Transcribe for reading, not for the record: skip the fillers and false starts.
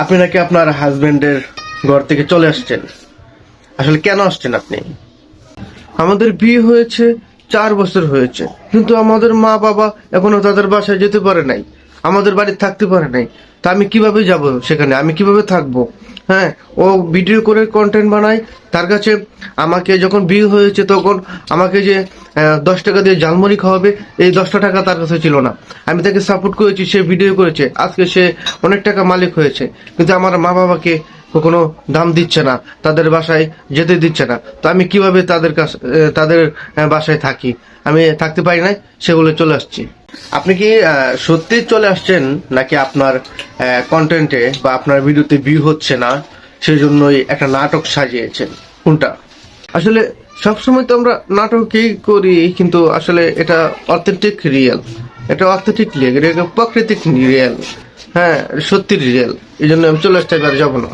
আপনি নাকি আপনার হাজবেন্ডের ঘর থেকে চলে আসছেন। আসলে কেন আসছেন আপনি? আমাদের বিয়ে হয়েছে 4 বছর হয়েছে, কিন্তু আমাদের মা বাবা এখনো তাদের বাসায় যেতে পারে নাই, আমাদের বাড়ি থাকতে পারে নাই। তা আমি কিভাবে যাব সেখানে? আমি কিভাবে থাকবো? হ্যাঁ, ও ভিডিও করে কন্টেন্ট বানায়। তার কাছে আমাকে যখন বিয়ে হয়েছে তখন আমাকে যে 10 টাকা দিয়ে ঝালমুড়ি খাওয়াবে, এই 10টা টাকা তার কাছে ছিল না। আমি তাকে সাপোর্ট করেছি, সে ভিডিও করেছে, আজকে সে অনেক টাকা মালিক হয়েছে, কিন্তু আমার মা বাবাকে কোনো দাম দিচ্ছে না, তাদের বাসায় যেতে দিচ্ছে না। তো আমি কিভাবে তাদের কাছে তাদের বাসায় থাকি? আমি থাকতে পারি না, সেগুলো চলে আসছি। আপনি কি সত্যি চলে আসছেন, নাকি আপনার কন্টেন্টে বা আপনার ভিডিওতে ভিউ হচ্ছে না সেই জন্যই একটা নাটক সাজিয়েছেন? কোনটা? আসলে সবসময় তো আমরা নাটকই করি, কিন্তু আসলে এটা অথেন্টিক রিয়েল, এটা অথেন্টিক রিয়েল, এটা প্রাকৃতিক রিয়েল। হ্যাঁ, সত্যি রিয়েল। এই জন্য আমি চলে আসতে আর যাবো না।